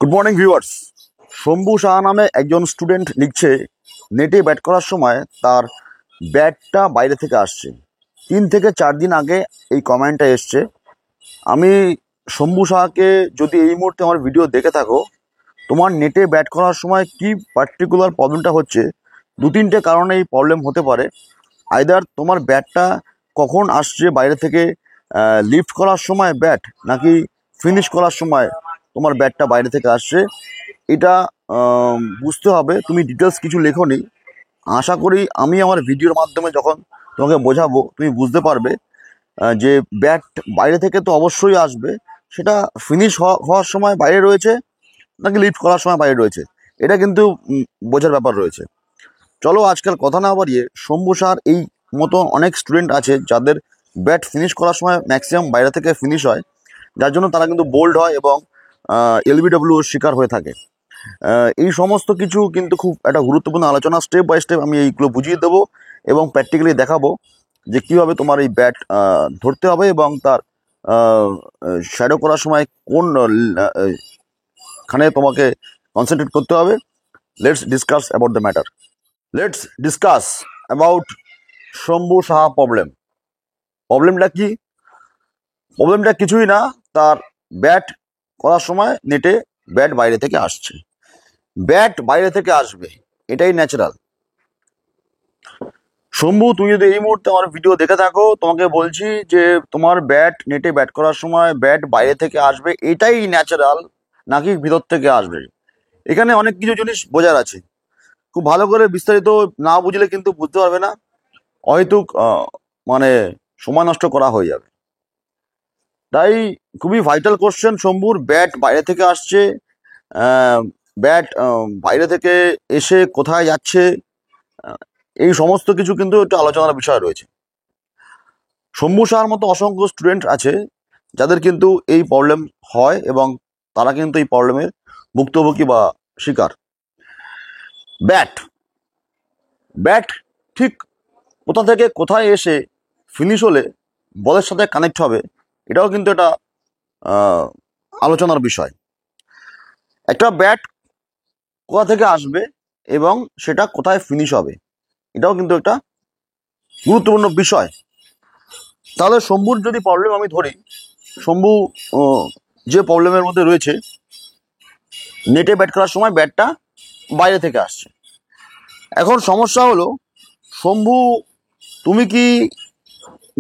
Good morning viewers. Shambhu Saha নামে একজন student লিখছে, নেটে ব্যাট করার সময় তার ব্যাটটা বাইরে থেকে আসছে। 3 থেকে 4 দিন আগে এই কমেন্টটা এসছে। আমি শম্ভু সাহাকে, যদি এই মুহূর্তে আমার ভিডিও দেখে থাকো, তোমার নেটে ব্যাট করার সময় কি পার্টিকুলার প্রবলেমটা হচ্ছে, 2-3টে কারণে এই প্রবলেম হতে পারে। আইদার তোমার ব্যাটটা কখন আসছে বাইরে থেকে, লিফট করার সময় ব্যাট, নাকি ফিনিশ করার সময় তোমার ব্যাটটা বাইরে থেকে আসছে। এটা বুঝতে হবে। তুমি ডিটেলস কিছু লেখোনি। আশা করি আমি আমার ভিডিওর মাধ্যমে যখন তোমাকে বোঝাবো, তুমি বুঝতে পারবে যে ব্যাট বাইরে থেকে তো অবশ্যই আসবে, সেটা ফিনিশ হওয়ার সময় বাইরে রয়েছে নাকি লিফট করার সময় বাইরে রয়েছে, এটা কিন্তু বোঝার ব্যাপার রয়েছে। চলো আজকাল কথা না বাড়িয়ে, শম্ভু সাহার এই মতো অনেক স্টুডেন্ট আছে যাদের ব্যাট ফিনিশ করার সময় ম্যাক্সিমাম বাইরে থেকে ফিনিশ হয়, যার জন্য তারা কিন্তু বোল্ড হয় এবং এলবিডব্লিউ শিকার হয়ে থাকে। এই সমস্ত কিছু কিন্তু খুব একটা গুরুত্বপূর্ণ আলোচনা। স্টেপ বাই স্টেপ আমি এইগুলো বুঝিয়ে দেবো এবং প্র্যাকটিক্যালি দেখাবো যে কীভাবে তোমার এই ব্যাট ধরতে হবে এবং তার শ্যাডো করার সময় কোন খানে তোমাকে কনসেন্ট্রেট করতে হবে। Let's discuss about the matter. Let's discuss about Shambhu Saha প্রবলেমটা কি? প্রবলেমটা কিছুই না, তার ব্যাট করার সময় নেটে ব্যাট বাইরে থেকে আসছে। ব্যাট বাইরে থেকে আসবে, এটাই ন্যাচারাল। শম্ভু, তুমি যদি এই মুহূর্তে আমার ভিডিও দেখে থাকো, তোমাকে বলছি যে তোমার ব্যাট নেটে ব্যাট করার সময় ব্যাট বাইরে থেকে আসবে, এটাই ন্যাচারাল, নাকি ভিতর থেকে আসবে। এখানে অনেক কিছু জিনিস বোঝার আছে। খুব ভালো করে বিস্তারিত না বুঝলে কিন্তু বুঝতে পারবে না, হয়তো মানে সময় নষ্ট করা হয়ে যাবে। তাই খুবই ভাইটাল কোশ্চেন শম্ভুর। ব্যাট বাইরে থেকে আসছে, ব্যাট বাইরে থেকে এসে কোথায় যাচ্ছে, এই সমস্ত কিছু কিন্তু একটু আলোচনার বিষয় রয়েছে। শম্ভু সাহার মতো অসংখ্য স্টুডেন্ট আছে যাদের কিন্তু এই প্রবলেম হয় এবং তারা কিন্তু এই প্রবলেমের ভুক্তভোগী বা শিকার। ব্যাট ব্যাট ঠিক কোথা থেকে কোথায় এসে ফিনিশ হলে বলের সাথে কানেক্ট হবে, এটাও কিন্তু একটা আলোচনার বিষয়। একটা ব্যাট কোথা থেকে আসবে এবং সেটা কোথায় ফিনিশ হবে, এটাও কিন্তু একটা গুরুত্বপূর্ণ বিষয়। তাহলে শম্ভুর যদি প্রবলেম আমি ধরি, শম্ভু যে প্রবলেমের মধ্যে রয়েছে, নেটে ব্যাট করার সময় ব্যাটটা বাইরে থেকে আসছে। এখন সমস্যা হলো, শম্ভু তুমি কি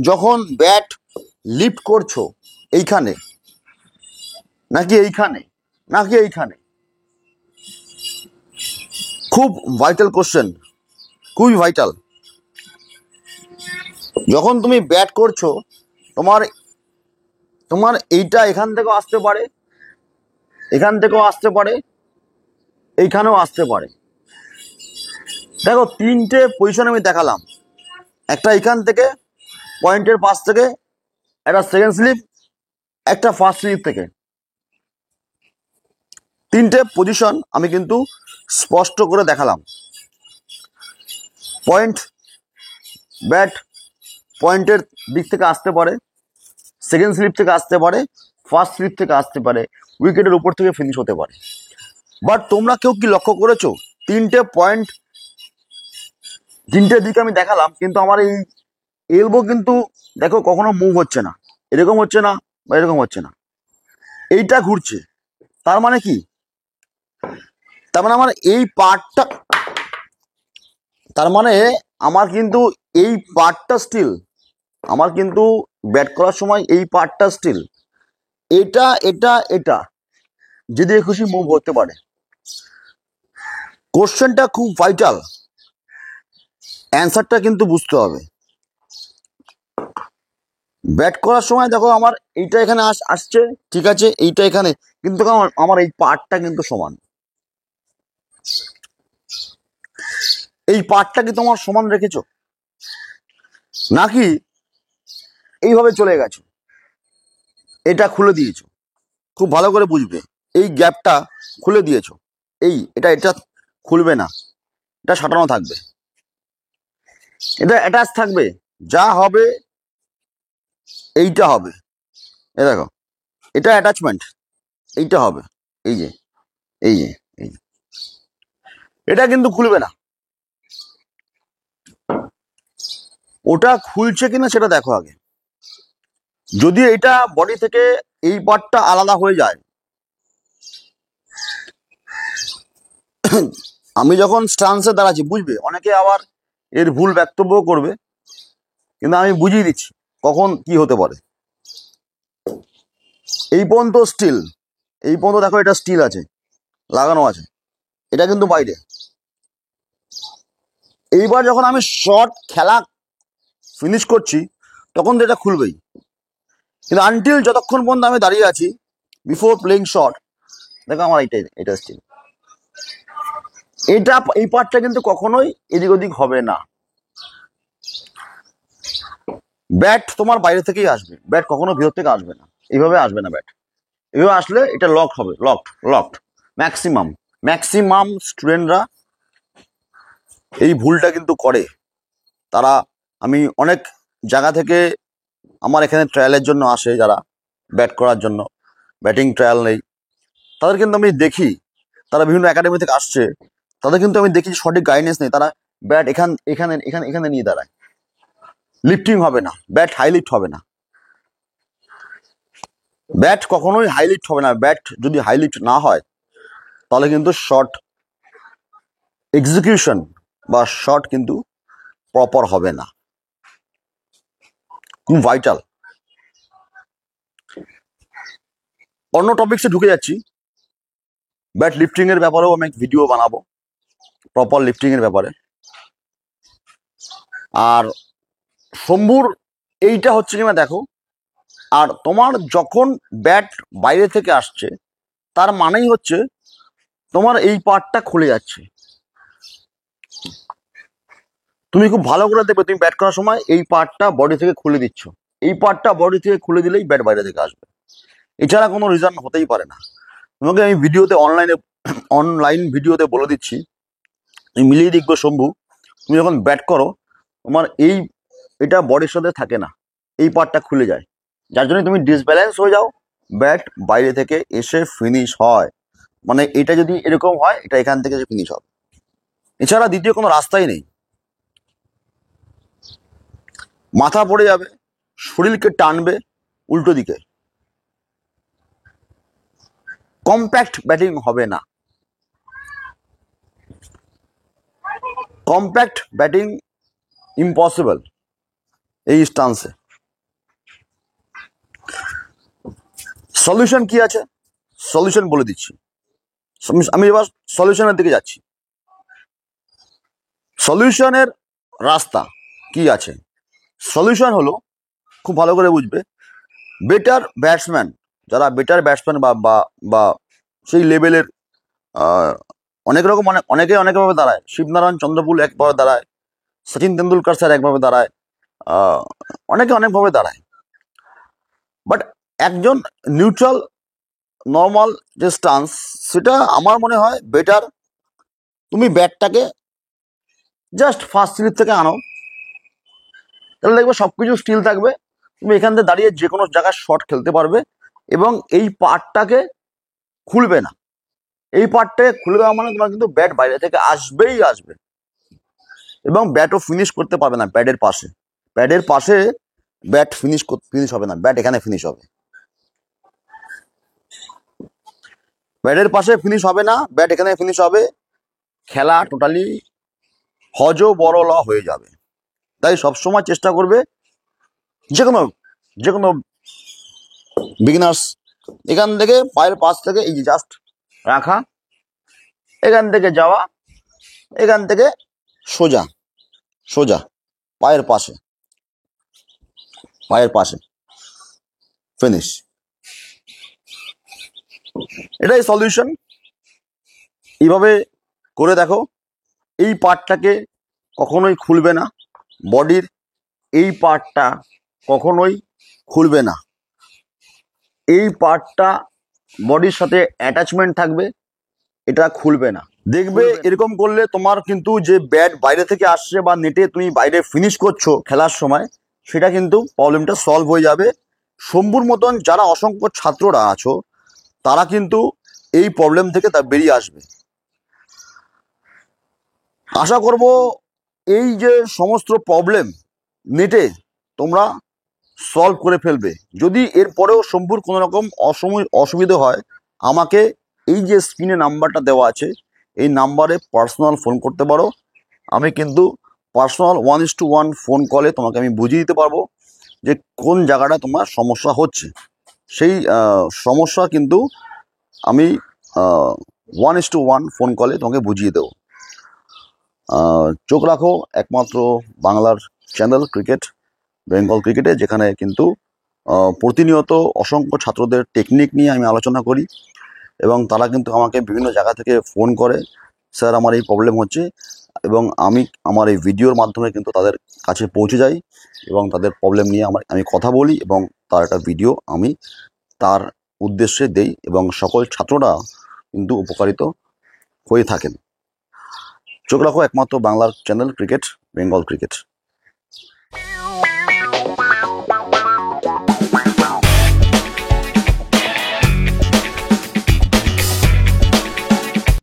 যখন ব্যাট লিফট করছো এইখানে, নাকি এইখানে, নাকি এইখানে? খুব ভাইটাল কোশ্চেন, খুবই ভাইটাল। যখন তুমি ব্যাট করছো, তোমার তোমার এইটা এখান থেকেও আসতে পারে, এখান থেকেও আসতে পারে, এইখানেও আসতে পারে। দেখো, 3টে পজিশন আমি দেখালাম। একটা এখান থেকে, পয়েন্টের পাশ থেকে, একটা সেকেন্ড স্লিপ, একটা ফার্স্ট স্লিপ থেকে। 3টে পজিশন আমি কিন্তু স্পষ্ট করে দেখালাম। পয়েন্ট, ব্যাট পয়েন্টের দিক থেকে আসতে পারে, সেকেন্ড স্লিপ থেকে আসতে পারে, ফার্স্ট স্লিপ থেকে আসতে পারে, উইকেটের উপর থেকে ফিনিশ হতে পারে। বাট তোমরা কেউ কি লক্ষ্য করেছো, 3টে পয়েন্ট, 3টে দিকে আমি দেখালাম, কিন্তু আমার এই এলবো কিন্তু দেখো কখনো মুভ হচ্ছে না, এরকম হচ্ছে না বা এরকম হচ্ছে না, এইটা ঘুরছে। তার মানে কি? তার মানে আমার এই পার্টটা, তার মানে আমার কিন্তু এই পার্টটা স্টিল, আমার কিন্তু ব্যাট করার সময় এই পার্টটা স্টিল, এটা এটা এটা যেদিকে খুশি মুভ হতে পারে। কোশ্চেনটা খুব ভাইটাল, অ্যান্সারটা কিন্তু বুঝতে হবে। ব্যাট করার সময় দেখো আমার এইটা এখানে আসছে, ঠিক আছে, এইটা এখানে, কিন্তু আমার এই পার্টটা কিন্তু সমান। এই পার্টটা কি তোমার সমান রেখেছো, নাকি এইভাবে চলে গেছো, এটা খুলে দিয়েছো? খুব ভালো করে বুঝবে, এই গ্যাপটা খুলে দিয়েছো, এটা এটা খুলবে না, এটা সাঁটানো থাকবে, এটা অ্যাটাচ থাকবে। যা হবে এইটা হবে, এ দেখো, এটা অ্যাটাচমেন্ট, এইটা হবে, এই যে এই যে এই যে। এটা কিন্তু খুলবে না। ওটা খুলছে কিনা সেটা দেখো আগে। যদি এটা বডি থেকে এই পার্টটা আলাদা হয়ে যায়, আমি যখন স্টান্সে দাঁড়াচ্ছি বুঝবে, অনেকে আবার এর ভুল বক্তব্য করবে, কিন্তু আমি বুঝিয়ে দিচ্ছি কখন কি হতে পারে। এই পর্যন্ত স্টিল, এই পর্যন্ত দেখো এটা স্টিল আছে, লাগানো আছে, এটা কিন্তু বাইরে। এইবার যখন আমি শর্ট খেলা ফিনিশ করছি তখন তো এটা খুলবেই, কিন্তু আনটিল যতক্ষণ পর্যন্ত আমি দাঁড়িয়ে আছি বিফোর প্লেইং শর্ট, দেখো আমার এটা স্টিল। এটা এই পার্টটা কিন্তু কখনোই এদিক ওদিক হবে না। ব্যাট তোমার বাইরে থেকেই আসবে, ব্যাট কখনো ভিতর থেকে আসবে না, এইভাবে আসবে না ব্যাট। এইভাবে আসলে এটা লক হবে, লকড। ম্যাক্সিমাম ম্যাক্সিমাম স্টুডেন্টরা এই ভুলটা কিন্তু করে। তারা, আমি অনেক জায়গা থেকে আমার এখানে ট্রায়ালের জন্য আসে, যারা ব্যাট করার জন্য, ব্যাটিং ট্রায়াল নেই, তাদের কিন্তু আমি দেখি, তারা বিভিন্ন একাডেমি থেকে আসছে, তাদের কিন্তু আমি দেখি সঠিক গাইডেন্স নেই। তারা ব্যাট এখানে এখানে এখানে নিয়ে দাঁড়ায়, লিফটিং হবে না, ব্যাট হাই লিফট হবে না, ব্যাট কখনোই হাই লিফট হবে না। ব্যাট যদি হাই লিফট না হয় তাহলে কিন্তু শর্ট এক্সিকিউশন বা শর্ট কিন্তু প্রপার হবে না। খুব ভাইটাল। অন্য টপিকসে ঢুকে যাচ্ছি, ব্যাট লিফটিং এর ব্যাপারেও আমি ভিডিও বানাবো, প্রপার লিফটিং এর ব্যাপারে। আর শম্ভুর এইটা হচ্ছে কিনা দেখো। আর তোমার যখন ব্যাট বাইরে থেকে আসছে তার মানেই হচ্ছে তোমার এই পার্টটা খুলে যাচ্ছে। তুমি খুব ভালো করে দেখবে, তুমি ব্যাট করার সময় এই পার্টটা বডি থেকে খুলে দিচ্ছ, এই পার্টটা বডি থেকে খুলে দিলেই ব্যাট বাইরে থেকে আসবে, এছাড়া কোনো রিজন হতেই পারে না। তোমাকে আমি ভিডিওতে অনলাইন ভিডিওতে বলে দিচ্ছি, তুমি মিলিয়ে দেখবে শম্ভু, তুমি যখন ব্যাট করো তোমার এটা বডির সাথে থাকে না, এই পার্টটা খুলে যায়, যার জন্য তুমি ডিসব্যালেন্স হয়ে যাও, ব্যাট বাইরে থেকে এসে ফিনিশ হয়। মানে এটা যদি এরকম হয়, এটা এখান থেকে ফিনিশ হবে, এছাড়া দ্বিতীয় কোনো রাস্তাই নেই। মাথা পড়ে যাবে, শরীরকে টানবে উল্টো দিকে, কম্প্যাক্ট ব্যাটিং হবে না, কম্প্যাক্ট ব্যাটিং ইম্পসিবল এই স্টান্সে। সলিউশন কি আছে, সলিউশন বলে দিচ্ছি। আমি এবার সলিউশনের দিকে যাচ্ছি। সলিউশনের রাস্তা কি আছে? সলিউশন হলো, খুব ভালো করে বুঝবে, বেটার ব্যাটসম্যান, যারা বেটার ব্যাটসম্যান বা বা বা সেই লেভেলের, অনেক রকম অনেকে অনেকভাবে দাঁড়ায়, শিবনারায়ণ চন্দ্রপুল একভাবে দাঁড়ায়, সচিন তেন্ডুলকার স্যার একভাবে দাঁড়ায়, অনেকে অনেকভাবে দাঁড়ায়। বাট একজন নিউট্রাল নর্মাল যে স্টান্স, সেটা আমার মনে হয় বেটার। তুমি ব্যাটটাকে জাস্ট ফার্স্ট স্লিপ থেকে আনো, তাহলে দেখবে সবকিছু স্টিল থাকবে, তুমি এখান থেকে দাঁড়িয়ে যে কোনো জায়গায় শট খেলতে পারবে, এবং এই পার্টটাকে খুলবে না। এই পার্টটাকে খুলে দেওয়া মানে তোমার কিন্তু ব্যাট বাইরে থেকে আসবেই আসবে, এবং ব্যাটও ফিনিশ করতে পারবে না প্যাডের পাশে ব্যাট ফিনিশ হবে না, ব্যাট এখানে ফিনিশ হবে, ব্যাটের পাশে ফিনিশ হবে না, ব্যাট এখানে ফিনিশ হবে, খেলা টোটালি হজ বড় ল হয়ে যাবে। তাই সবসময় চেষ্টা করবে, যে কোনো বিগিনার্স, এখান থেকে পায়ের পাশ থেকে এই যে জাস্ট রাখা, এখান থেকে যাওয়া, এখান থেকে সোজা সোজা পায়ের পাশে ফিনিশ। এটাই সলিউশন। এইভাবে করে দেখো, এই পার্টটাকে কখনোই খুলবে না, বডির এই পার্টটা কখনোই খুলবে না, এই পার্টটা বডির সাথে অ্যাটাচমেন্ট থাকবে, এটা খুলবে না। দেখবে এরকম করলে তোমার কিন্তু যে ব্যাট বাইরে থেকে আসছে বা নেটে তুমি বাইরে ফিনিশ করছো খেলার সময়, সেটা কিন্তু প্রবলেমটা সলভ হয়ে যাবে। শম্ভুর মতন যারা অসংখ্য ছাত্ররা আছো, তারা কিন্তু এই প্রবলেম থেকে তা বেরিয়ে আসবে। আশা করব এই যে সমস্ত প্রবলেম নেটে তোমরা সলভ করে ফেলবে। যদি এরপরেও শম্ভুর কোনো রকম অসুবিধা হয়, আমাকে এই যে স্ক্রিনে নাম্বারটা দেওয়া আছে এই নাম্বারে পার্সোনাল ফোন করতে পারো। আমি কিন্তু পার্সোনাল 1:1 ফোন কলে তোমাকে আমি বুঝিয়ে দিতে পারবো যে কোন জায়গাটা তোমার সমস্যা হচ্ছে। সেই সমস্যা কিন্তু আমি 1:1 ফোন কলে তোমাকে বুঝিয়ে দেবো। চোখ রাখো একমাত্র বাংলার চ্যানেল ক্রিকেট বেঙ্গল ক্রিকেটে, যেখানে কিন্তু প্রতিনিয়ত অসংখ্য ছাত্রদের টেকনিক নিয়ে আমি আলোচনা করি এবং তারা কিন্তু আমাকে বিভিন্ন জায়গা থেকে ফোন করে, স্যার আমার এই প্রবলেম হচ্ছে, এবং আমি আমার এই ভিডিওর মাধ্যমে কিন্তু তাদের কাছে পৌঁছে যাই এবং তাদের প্রবলেম নিয়ে আমি কথা বলি এবং তার একটা ভিডিও আমি তার উদ্দেশ্যে দেই এবং সকল ছাত্ররা কিন্তু উপকারিত হয়ে থাকেন। চোখ রাখো একমাত্র বাংলার চ্যানেল ক্রিকেট বেঙ্গল ক্রিকেট।